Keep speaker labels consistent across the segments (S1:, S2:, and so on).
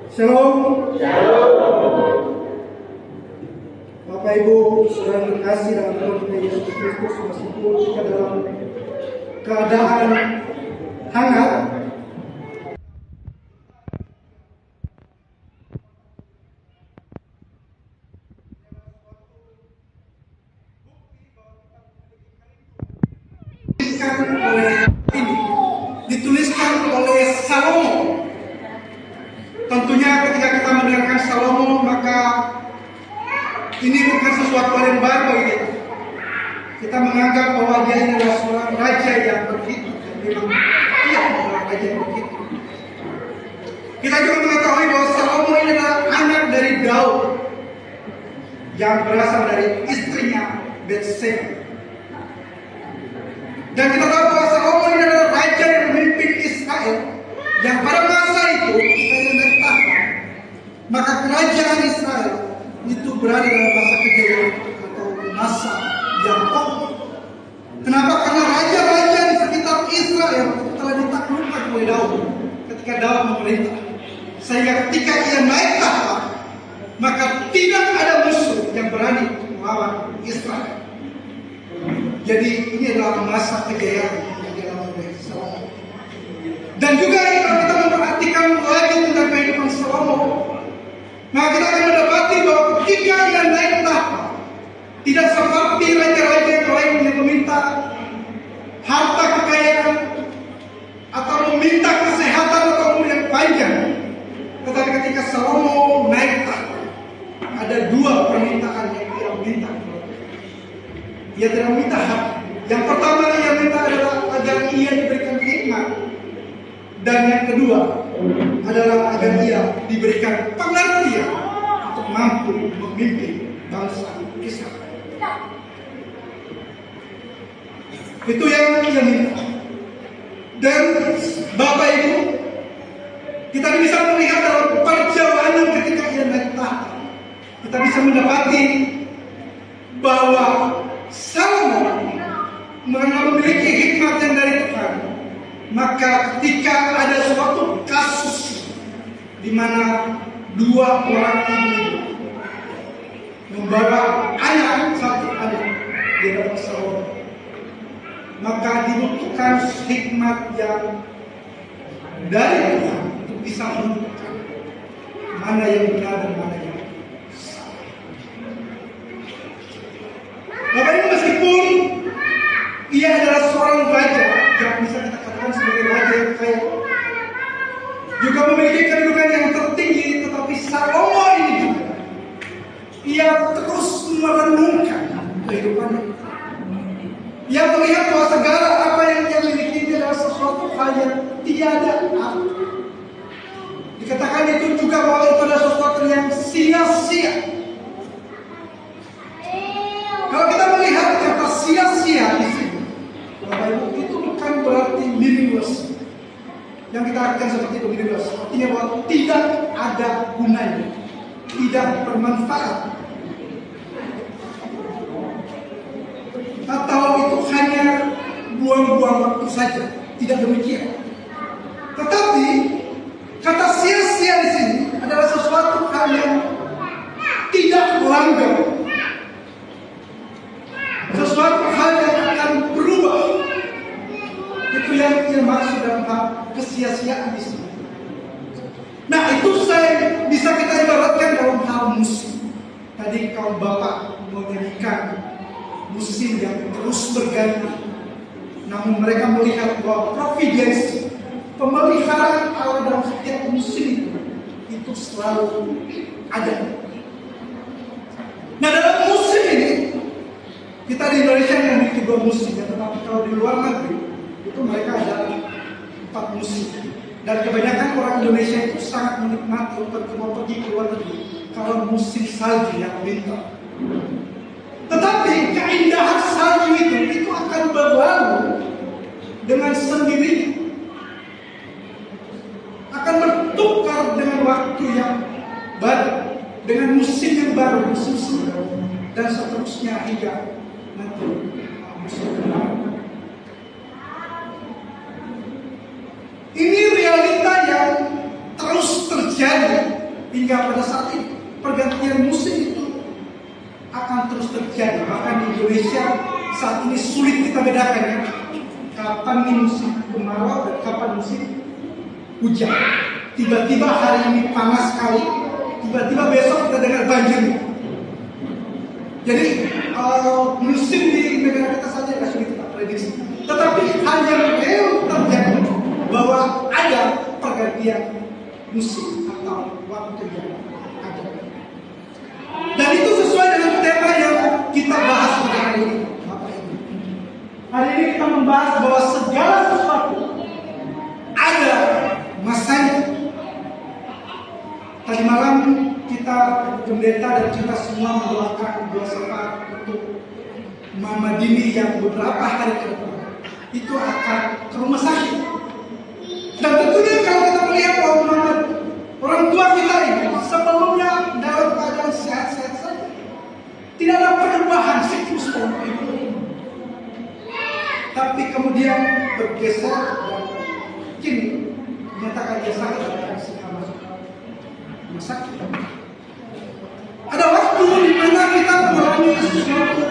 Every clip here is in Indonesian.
S1: Shalom.
S2: Shalom.
S1: Bapak Ibu, saudara terkasih dalam Tuhan kita Yesus Kristus, meskipun kita dalam keadaan hangat, dituliskan oleh Salomo. Tentunya ketika kita mendengarkan Salomo, maka ini bukan sesuatu yang baru bagi kita. Kita menganggap bahwa dia adalah seorang raja yang berhitung, dan memang dia adalah raja yang berhitung. Kita juga mengetahui bahwa Salomo ini adalah anak dari Daud yang berasal dari istrinya Bathsheba. Dan kita tahu bahwa Salomo ini adalah raja yang memimpin Israel, yang pada masa itu kita naik tahta, maka kerajaan Israel itu berada dalam masa kejayaan atau masa yang kokoh. Kenapa? Karena raja-raja di sekitar Israel telah ditaklukkan oleh Daud ketika Daud memerintah, sehingga ketika ia naik tahta, maka tidak ada musuh yang berani melawan Israel. Jadi ini adalah masa kejayaan yang dialami oleh Salomo. Dan juga kalau kita memperhatikan lagi tentang kehidupan Salomo, maka kita akan mendapati bahwa ketika ia naik tahta, tidak seperti raja-raja yang lain yang meminta harta kekayaan atau meminta kesehatan atau umur yang panjang. Tetapi ketika Salomo naik tahta, ada dua permintaan yang ia minta. Ia tidak meminta harta. Yang pertama ia minta adalah agar ia diberikan hikmat. Dan yang kedua adalah agar ia diberikan pengertian untuk mampu memimpin bangsa Israel. Itu yang ia minta. Dan Bapak Ibu, kita bisa melihat dalam perjalanan ketika ia naik tahta, kita bisa mendapati bahwa Salomo memiliki hikmat yang dari Tuhan. Maka ketika ada suatu kasus di mana dua orang ibu membawa satu anak di dalam Salomo, maka dibutuhkan hikmat yang dari Tuhan untuk bisa menentukan mana yang benar dan mana yang salah. Bapak Ibu, meskipun ia adalah seorang raja yang bisa kita katakan sebagai raja yang kaya, juga memiliki kedudukan yang tertinggi, tetapi Salomo ini juga ia terus merenungkan kehidupannya. Ia melihat bahwa segala apa yang ia miliki ini adalah sesuatu hal yang tiada arti. Dikatakan itu juga bahwa itu adalah sesuatu yang sia-sia. Kalau kita melihat kata sia-sia di sini, Bapak Ibu, itu bukan berarti meaningless. Yang kita artikan seperti itu, meaningless. Artinya bahwa tidak ada gunanya, tidak bermanfaat, atau itu hanya buang-buang waktu saja. Tidak demikian. Tetapi kata sia-sia di sini adalah sesuatu hal yang tidak langgar, sesuatu hal yang akan berubah. Itu yang dia maksud dalam hal kesia-siaan di sini. Nah, itu bisa kita ibaratkan dalam hal musik. Tadi kaum bapak menyanyikan musim yang terus berganti, namun mereka melihat bahwa providensi, pemeliharaan Allah dalam setiap musim itu selalu ada. Nah, dalam musim ini kita di Indonesia memiliki 2 musim, ya, tetapi kalau di luar negeri itu mereka ada 4 musim. Dan kebanyakan orang Indonesia itu sangat menikmati untuk mau pergi ke luar negeri kalau musim salju yang winter. Tetapi keindahan salju itu akan berlalu dengan sendirinya, akan bertukar dengan waktu yang baru, dengan musim yang baru, musim semi, dan seterusnya hingga nanti musim kemarau. Ini realita yang terus terjadi hingga pada saat ini pergantian musim itu akan terus terjadi. Bahkan di Indonesia saat ini sulit kita bedakan ya, kapan ini musim kemarau dan kapan musim hujan. Tiba-tiba hari ini panas sekali, tiba-tiba besok kita dengar banjir. Jadi musim di negara kita saja nggak sulit kita prediksi. Tetapi hal yang real terjadi bahwa ada pergantian musim atau waktu yang ada. Dan itu sesuai dengan tema yang kita bahas pada hari ini. Hari ini kita membahas bahwa segala sesuatu ada masanya. Tadi malam kita pendeta dan kita semua mendoakan doa syafaat untuk Mama Dini yang beberapa hari ke depan itu akan ke rumah sakit. Dan tentunya kalau kita melihat bahwa orang tua kita ini sebelumnya dalam keadaan sehat-sehat saja, tidak ada perubahan siklus politik, tapi kemudian bergeser dan kini menyatakan dia sakit dan segera masuk rumah sakit. Ada waktu di mana kita mengalami sesuatu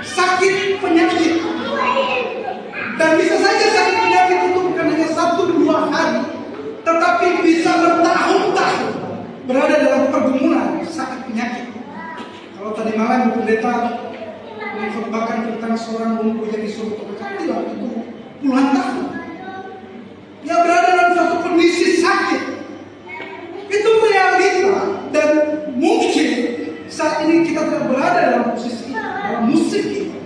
S1: sakit penyakit, dan bisa saja sakit penyakit itu bukan hanya 1-2 hari, tetapi bisa bertahun-tahun berada dalam pergumulan sakit penyakit. Kalau tadi malam pendeta mengkhotbahkan tentang seorang lumpuh yang disuruh berkatilan itu puluhan tahun, dia berada dalam suatu kondisi sakit. Itu realita, dan mungkin saat ini kita tidak berada dalam posisi dalam musim ini,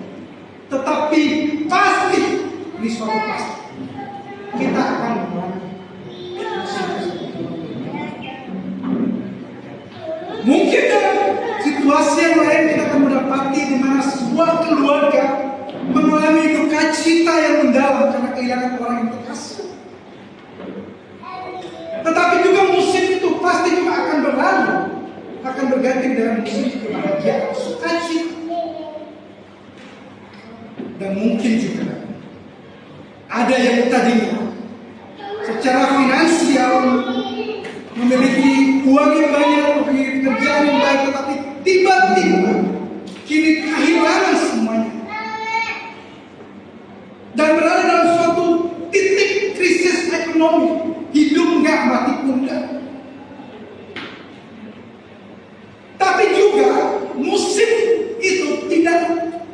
S1: tetapi pasti di suatu pasti kita akan mengalami musim tersebut. Mungkin dalam situasi yang lain kita akan mendapati di mana sebuah keluarga mengalami duka cita yang mendalam karena kehilangan orang yang terkasih. Tetapi juga musim itu pasti juga akan berlalu, akan berganti dengan musim kebahagiaan, sukacita. Dan mungkin juga ada yang tadinya secara finansial memiliki uang yang banyak, memiliki pekerjaan yang baik, tetapi tiba-tiba kini kehilangan semuanya dan berada dalam suatu titik krisis ekonomi. Hidup nggak mati punda. Tapi juga musim itu tidak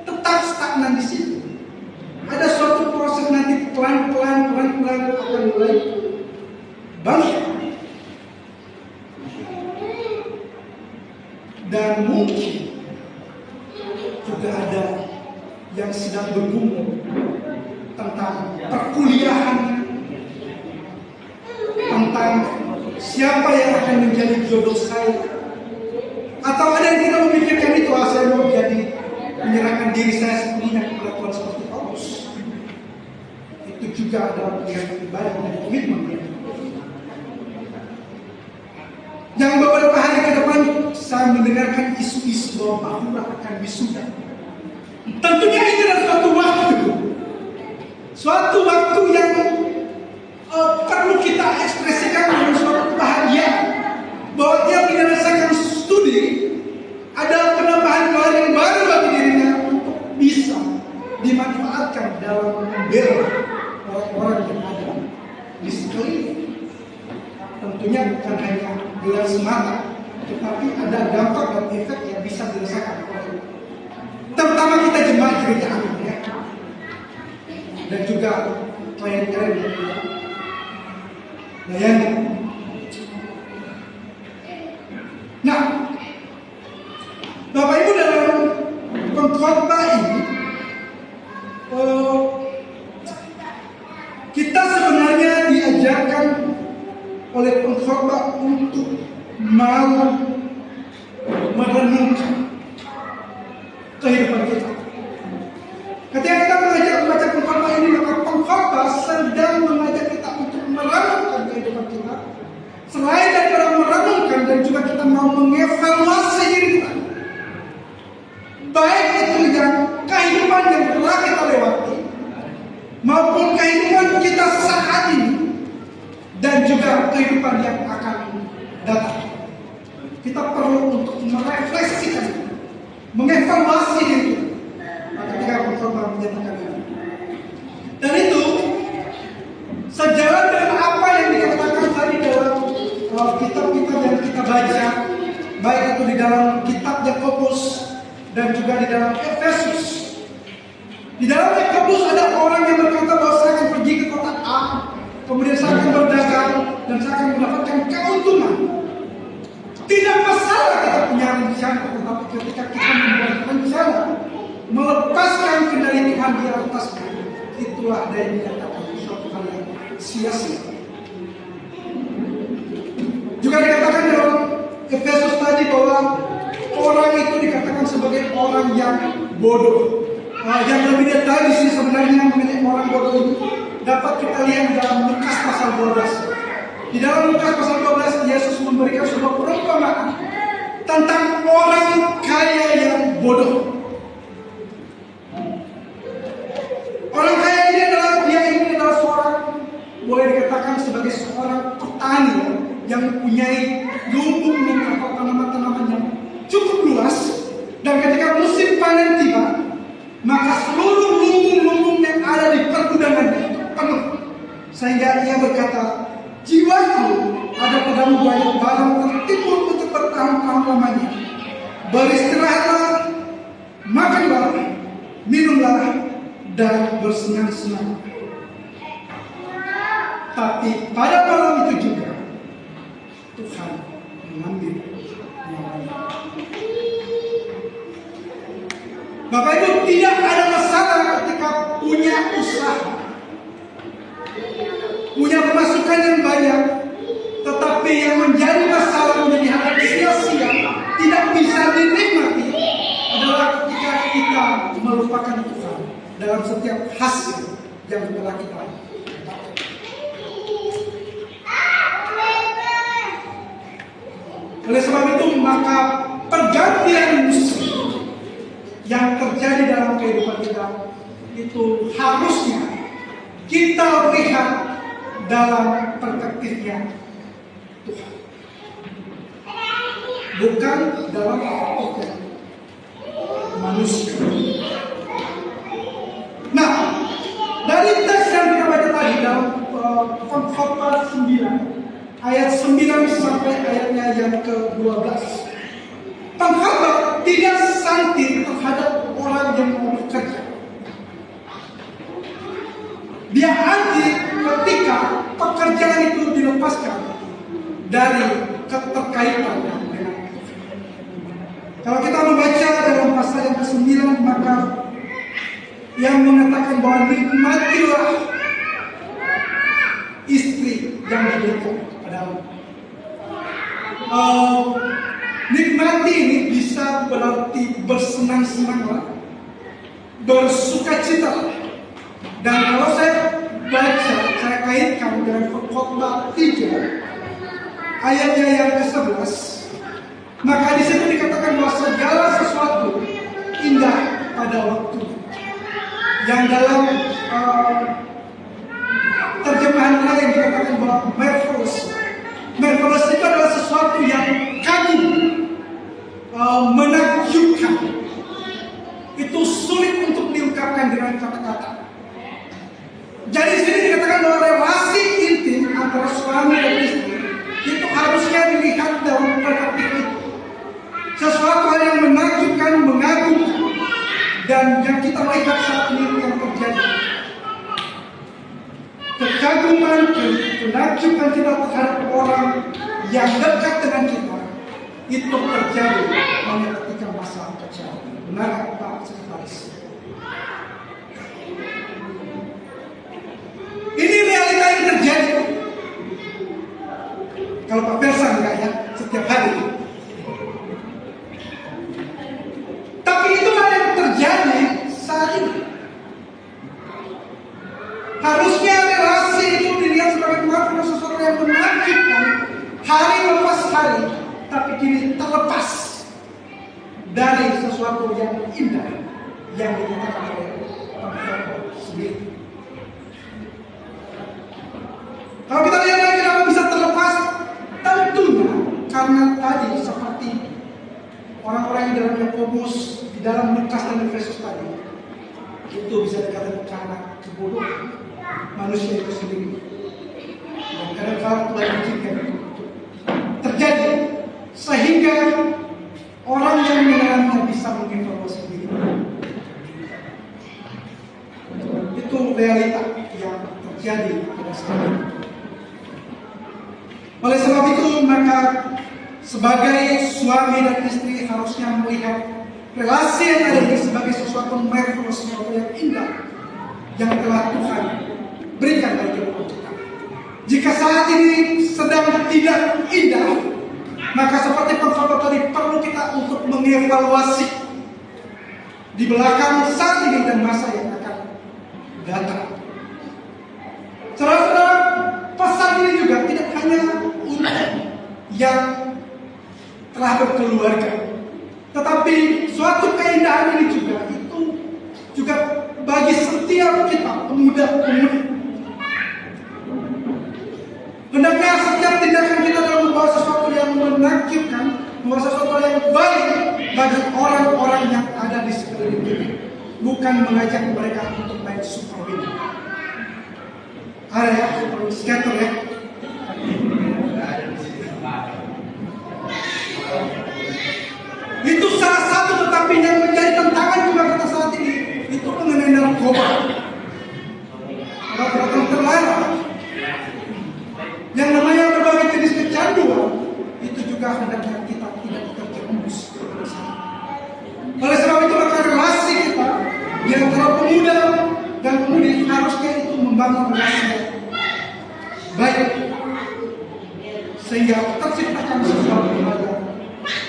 S1: tetap stagnan di situ. Ada suatu proses nanti pelan-pelan akan mulai bangkit. Dan mungkin juga ada yang sedang bergumul tentang perkuliahan, tentang siapa yang akan menjadi jodoh saya, atau ada yang tidak memikirkan itu, saya mau jadi menyerahkan diri saya sepenuhnya kepada Tuhan seperti Paulus. Itu juga adalah pilihan pribadi dan komitmen. Yang beberapa hari ke depan saya mendengarkan isu-isu bahwa Bahura akan wisuda. Tentunya ini adalah suatu waktu yang perlu kita ekspresikan dengan suatu kebahagiaan bahwa dia menyelesaikan studi, ada penambahan gelar yang baru bagi dirinya untuk bisa dimanfaatkan dalam membela orang-orang yang ada di sekeliling. Tentunya bukan hanya gelar semata, tetapi ada dampak dan efek yang bisa dirasakan oleh terutama kita jemaat gereja Amin ya, dan juga klien-klien yang kita layani. Nah, Bapak Ibu, dalam pengkhotbah ini kita sebenarnya diajarkan oleh pengkhotbah untuk mau merenungkan kehidupan kita. Ketika kita mengajak membaca pengkhotbah ini, maka pengkhotbah sedang mengajak kita untuk merenungkan kehidupan kita. Selain daripada merenungkan, dan juga kita mau mengevaluasi diri kita, baik itu yang kehidupan yang telah kita lewati maupun kehidupan kita saat ini, dan juga kehidupan yang akan datang. kita perlu untuk merefleksikan, mengevaluasi itu. Ketika Khotbah menyatakan ini. Dan itu sejalan dengan apa yang dikatakan tadi dalam kitab-kitab yang kita baca, baik itu di dalam kitab Yakobus dan juga di dalam Efesus. Di dalam Yakobus ada orang yang berkata bahwa saya akan pergi ke kota A, kemudian saya akan berdagang dan saya akan mendapatkan keuntungan. Tidak masalah kita punya rencana, tetapi ketika kita membuat rencana melepaskan kendali Tuhan di atasnya, itulah yang dikatakan suatu hal yang sia-sia. Juga dikatakan dalam Efesus tadi bahwa orang itu dikatakan sebagai orang yang bodoh. Yang lebih detail di sini sebenarnya mengenai orang bodoh ini dapat kita lihat di dalam Lukas pasal 12. Di dalam Lukas pasal 12 Yesus memberikan sebuah perumpamaan tentang orang kaya yang bodoh. Orang kaya ini adalah seorang, boleh dikatakan sebagai seorang petani yang mempunyai lumbung atau tanaman-tanaman yang cukup luas, dan ketika musim panen tiba, maka seluruh lumbung-lumbung yang ada di pergudangan itu penuh, sehingga ia berkata, jiwaku ada padamu banyak barang tertimbun untuk bertahun-tahun lamanya. Beristirahatlah, makanlah, minumlah, dan bersenang-senang. Tapi pada malam itu juga Tuhan mengambil nyawanya. Bapak Ibu, tidak ada masalah ketika punya usaha, punya pemasukan yang banyak, tetapi yang menjadi masalah, menjadi hal yang sia-sia, tidak bisa dinikmati adalah ketika kita melupakan Tuhan dalam setiap hasil yang telah kita dapatkan. Oleh sebab itu, maka pergantian musim yang terjadi dalam kehidupan kita itu harusnya kita lihat dalam perspektifnya Tuhan, bukan dalam perspektif manusia. Nah, dari teks yang kita baca tadi dalam Khotbah 9 ayat 9 sampai ayatnya yang ke-12, pengkhotbah tidak santir terhadap orang yang mau bekerja. Dia anti ketika pekerjaan itu dilepaskan dari keterkaitan dengan Tuhan. Kalau kita membaca dalam pasal yang ke-9, maka yang mengatakan bahwa nikmatilah istri yang diberikan padamu. Nikmati ini bisa berarti bersenang-senanglah, bersukacita. Dan kalau saya baca, saya kaitkan dengan Khotbah 3 ayatnya yang ke-11, maka di situ dikatakan bahwa segala sesuatu indah pada waktu. Yang dalam terjemahan lain dikatakan bahwa marvelous. Marvelous itu adalah sesuatu yang kagum, menakjubkan. Itu sulit untuk diungkapkan dengan kata-kata. Jadi di sini dikatakan bahwa relasi intim antara suami dan istri itu harusnya dilihat dalam perspektif itu. Sesuatu yang menakjubkan, mengagumkan, dan yang kita lihat saat ini yang terjadi. Kekaguman, penakjuban kita terhadap orang yang dekat dengan kita itu terjadi hanya ketika masa kecil. Benar Pak Sekretaris? Ini realita yang terjadi. Kalau Pak Versa enggak ya, setiap hari. Tapi itulah yang terjadi saat ini. Harusnya relasi itu dilihat sebagai bukan sesuatu yang menakjubkan hari lepas hari, tapi kini terlepas dari sesuatu yang indah yang dinyatakan oleh Tuhan sendiri. Kalau kita lihat lagi kenapa bisa terlepas, tentunya karena tadi seperti orang-orang yang dalam Yakobus, di dalam Lukas dan Efesus tadi, itu bisa dikatakan karena kebodohan manusia itu sendiri. Dan kadang-kadang Tuhan izinkan itu terjadi sehingga orang yang mengalaminya bisa mengevaluasi diri. Itu realita yang terjadi pada saat itu. Oleh sebab itu, maka sebagai suami dan istri harusnya melihat relasi yang ada ini sebagai sesuatu marvelous, sesuatu yang indah yang telah Tuhan berikan bagi kita. Jika saat ini sedang tidak indah, maka seperti pengkhotbah tadi perlu kita untuk mengevaluasi di belakang saat ini dan masa yang akan datang. Saudara-saudara, pesan ini juga tidak hanya untuk yang telah berkeluarga, tetapi suatu keindahan ini juga itu juga bagi setiap kita pemuda-pemudi. Hendaknya setiap tindakan kita dalam membawa sesuatu yang menakjubkan, membawa sesuatu yang baik bagi orang-orang yang ada di sekeliling kita, bukan mengajak mereka untuk main super wheel. Ada ya, skater ya. Itu salah satu, tetapi yang menjadi tantangan juga kita saat ini itu mengenai narkoba. Obat-obatan terlarang. Yang namanya berbagai jenis kecanduan itu juga hendaknya kita tidak terjerumus. Oleh sebab itu maka relasi kita yang antara pemuda dan pemudi harusnya itu membangun relasi yang baik sehingga terciptakan sesuatu yang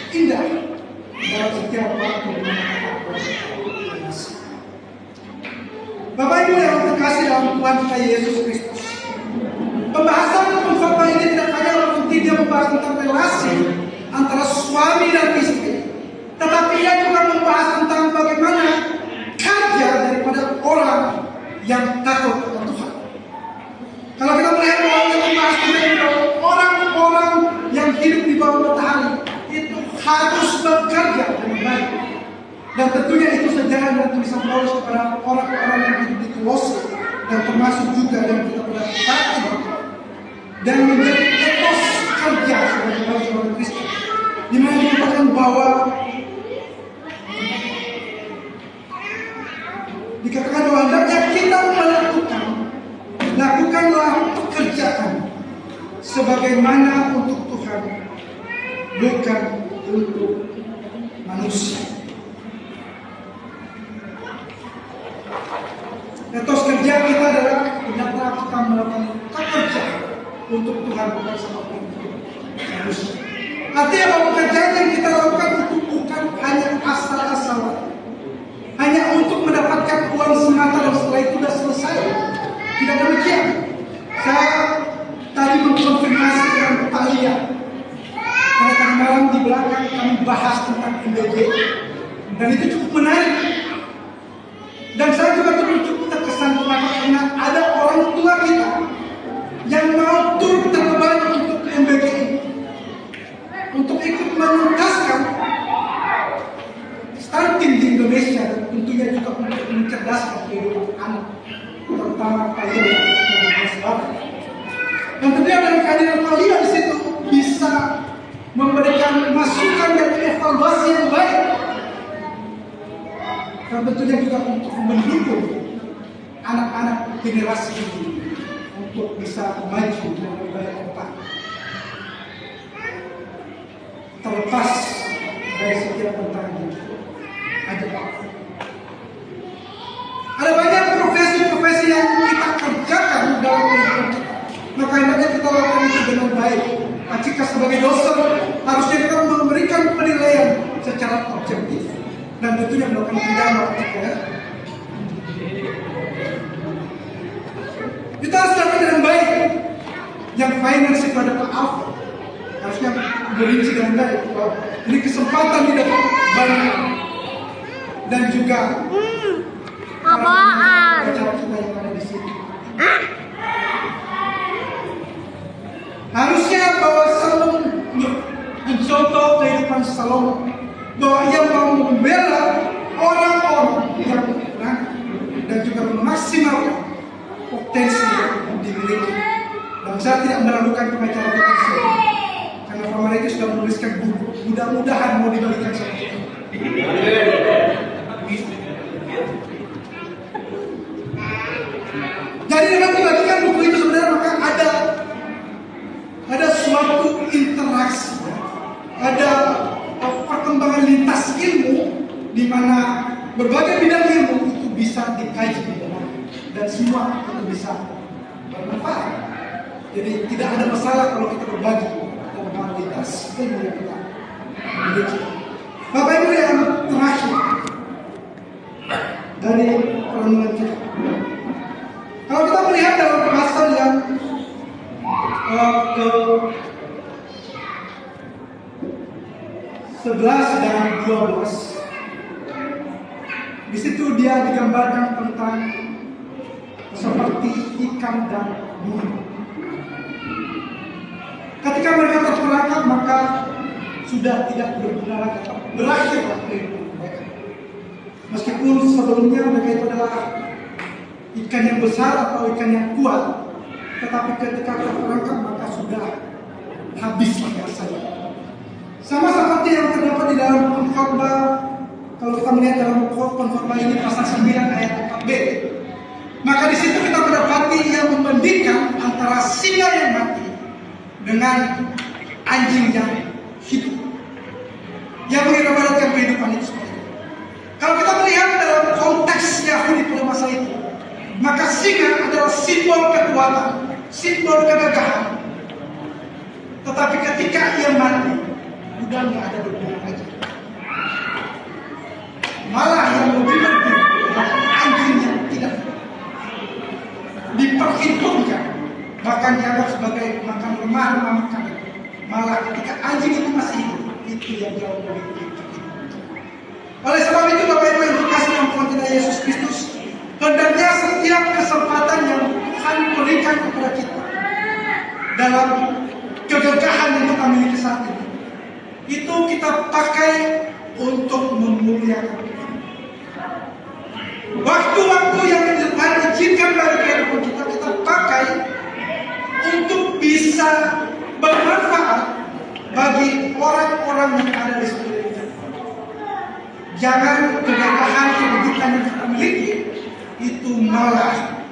S1: indah dalam setiap waktu. Bapak Ibu yang terkasih dalam Tuhan kita Yesus Kristus, pembahasan khotbah ini tidak hanya berarti dia membahas tentang relasi antara suami dan istri, tetapi ia juga membahas tentang bagaimana kerja daripada orang yang takut kepada Tuhan. Kalau kita melihat bahwa yang membahas tentang orang-orang yang hidup di bawah matahari itu harus bekerja dengan baik. Dan tentunya itu sejalan dengan tulisan Paulus kepada orang-orang yang hidup di Kolose, dan termasuk juga yang kita pada saat ini, dan menjadi etos kerja sebagai orang Kristen, di mana dikatakan bahwa hendaknya kita lakukanlah pekerjaan sebagaimana untuk Tuhan, bukan untuk manusia. Etos kerja kita adalah hendaklah kita melakukan pekerjaan untuk Tuhan, bukan sama untuk manusia. Artinya bahwa pekerjaan yang kita lakukan itu bukan hanya asal-asalan, hanya untuk mendapatkan uang semata dan setelah itu sudah selesai. Tidak demikian. Saya tadi mengkonfirmasi dengan Pak Lia. Karena tadi malam di belakang kami bahas tentang MBG, dan itu cukup menarik. Dan saya juga cukup terkesan karena ada orang tua kita yang mau turun terlibat untuk MBG ini, untuk ikut menuntaskan stunting di Indonesia, dan tentunya juga untuk mencerdaskan kehidupan anak, terutama kalian yang bersekolah. Dan tentunya dengan kehadiran kalian di situ bisa memberikan masukan dan evaluasi yang baik, dan tentunya juga untuk mendukung anak-anak generasi ini untuk bisa maju dan lebih baik ke depan. Terlepas dari setiap tantangan, ada banyak profesi-profesi yang kita kerjakan dalam kehidupan kita. Maka hendaknya kita lakukan itu dengan baik. Nah, jika sebagai dosen harusnya kita memberikan penilaian secara objektif dan tentunya melakukan pidana. Kita harus lakukan dengan baik. Yang finance itu ada Pak Alfa, harusnya berinci dengan baik bahwa ini kesempatan tidak banyak, dan juga apaan kita yang ada di sini. Harusnya bahwa mencontoh kehidupan Salomo bahwa ia mau membela orang-orang yang berang dan juga memaksimalkan potensi yang dimiliki. Dan saya tidak meragukan pengacara tersebut karena Pak Mariki sudah menuliskan buku. Mudah-mudahan mau dibagikan sama kita. Jadi dengan dibagikan buku itu sebenarnya maka ada suatu interaksi, ada perkembangan lintas ilmu di mana berbagai bidang ilmu itu bisa dikaji dan semua itu bisa bermanfaat. Jadi tidak ada masalah kalau kita berbagi tentang lintas ilmu yang kita miliki. Bapak Ibu yang terakhir dari perenungan kita, kalau kita melihat dalam pasal yang ke 11 dan 12, di situ dia digambarkan tentang seperti ikan dan burung. Ketika mereka terperangkap maka sudah tidak berguna lagi, berakhirlah kehidupan mereka. Meskipun sebelumnya mereka itu adalah ikan yang besar atau ikan yang kuat, tetapi ketika terperangkap maka sudah habislah rasanya. Sama seperti yang terdapat di dalam Pengkhotbah, kalau kita melihat dalam Pengkhotbah ini pasal 9 ayat 4b, maka di situ kita mendapati yang membandingkan antara singa yang mati dengan anjing yang hidup, yang mengibaratkan kehidupan itu seperti itu. Kalau kita melihat dalam konteks Yahudi pada masa itu, maka singa adalah simbol kekuatan, simbol kegagahan. Tetapi ketika ia mati, udah nggak ada berguna lagi. Malah yang lebih penting adalah anjing yang tidak diperhitungkan, bahkan dianggap sebagai makan remah-remah makan. Malah ketika anjing itu masih hidup, itu yang jauh lebih penting. Oleh sebab itu Bapak Ibu yang dikasihi dalam Tuhan kita Yesus Kristus, hendaknya setiap kesempatan yang Tuhan berikan kepada kita dalam kegagahan yang kita miliki saat ini, itu kita pakai untuk memuliakan Tuhan. Waktu-waktu yang Tuhan izinkan bagi kehidupan kita, kita pakai untuk bisa bermanfaat bagi orang-orang yang ada di sekitar kita. Jangan kegagahan kehidupan yang kita miliki itu malah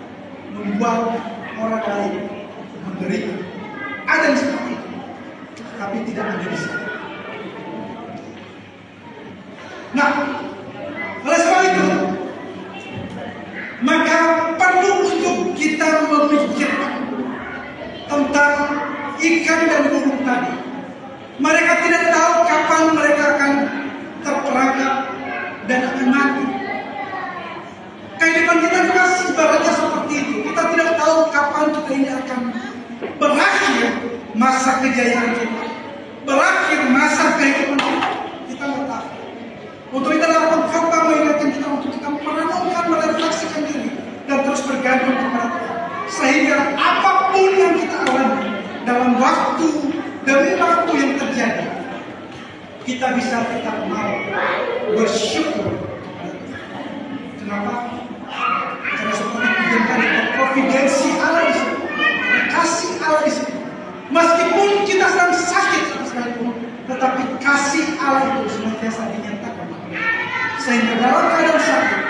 S1: membuat orang lain menderita. Ada yang seperti itu, tapi tidak ada di sana. Nah, oleh sebab itu, maka perlu untuk kita memikirkan tentang ikan dan burung tadi. Mereka tidak tahu kapan mereka akan terperangkap dan akan mati. Kehidupan kita juga ibaratnya seperti itu. Kita tidak tahu kapan kita ini akan berakhir masa kejayaan kita, berakhir masa kehidupan kita. Kita tidak tahu. Untuk itu dalam Pengkhotbah mengingatkan kita untuk kita merenungkan, merefleksikan diri dan terus bergantung kepada Tuhan, sehingga apapun yang kita alami dalam waktu demi waktu yang terjadi, kita bisa tetap mau bersyukur. Kenapa? Karena seperti yang tadi, providensi Allah di sini, kasih Allah di sini. Meskipun kita sedang sakit sekalipun, tetapi kasih Allah itu senantiasa dinyatakan. Sehingga dalam keadaan sakit,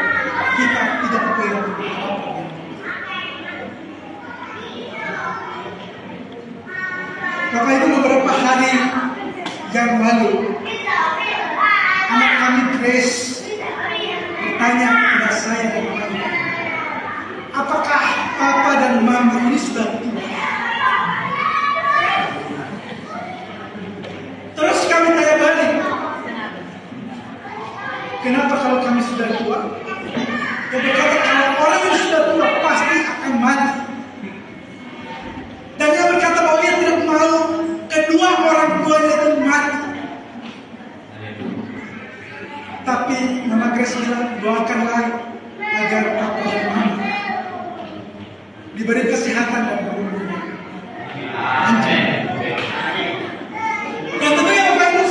S1: kita tidak kehilangan apa-apa. Bapak Ibu, beberapa hari yang lalu, anak kami Grace bertanya kepada saya dan kami, apakah Papa dan Mama ini sudah tua? Terus kami tanya balik, kenapa kalau kami sudah tua? Dia berkata kalau orang yang sudah tua pasti akan mati. Dan dia berkata bahwa dia tidak mau kedua orang tuanya itu mati. Tapi Mama Grace bilang, doakanlah agar Papa dan Mama diberi kesehatan dan kemuliaan. Dan tentunya Bapak Ibu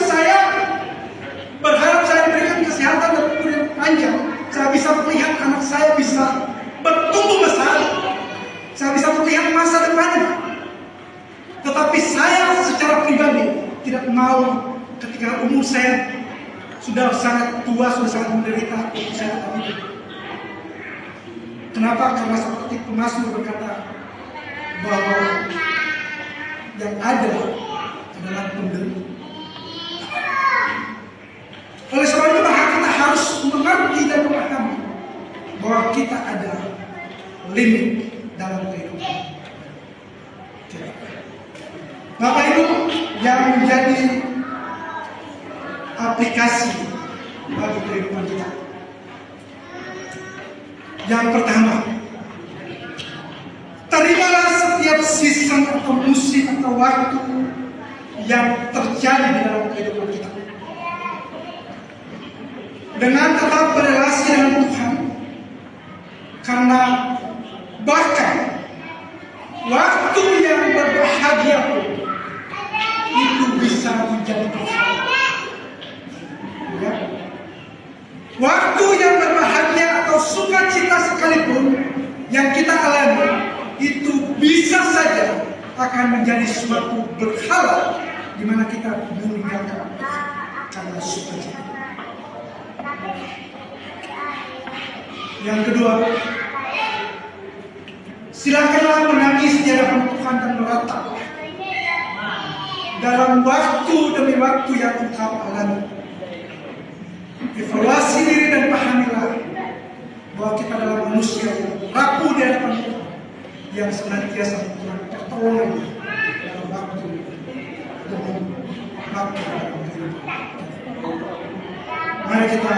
S1: Kalau ketika umur saya sudah sangat tua, sudah sangat menderita, saya tetap hidup. Kenapa? Karena seperti pemazmur berkata bahwa yang ada adalah penderitaan. Oleh sebab itu kita harus mengerti dan memahami bahwa kita ada limit dalam kehidupan. Bapak Ibu yang menjadi aplikasi bagi kehidupan kita. Yang pertama, terimalah setiap season atau musim atau waktu yang terjadi di dalam kehidupan kita. Dengan tetap berrelasi dengan Tuhan, karena bahkan waktu yang berbahagia pun itu bisa menjadi berkah. Ya. Waktu yang berbahagia atau sukacita sekalipun yang kita alami itu bisa saja akan menjadi suatu berhala di mana kita meninggalkan karena sukacita. Yang kedua, silakanlah menangis di hadapan Tuhan dan meratap dalam waktu demi waktu yang engkau alami. Evaluasi diri dan pahamilah bahwa kita adalah manusia yang rapuh di hadapan Tuhan, yang senantiasa membutuhkan pertolongan dalam waktu demi waktu. Mari kita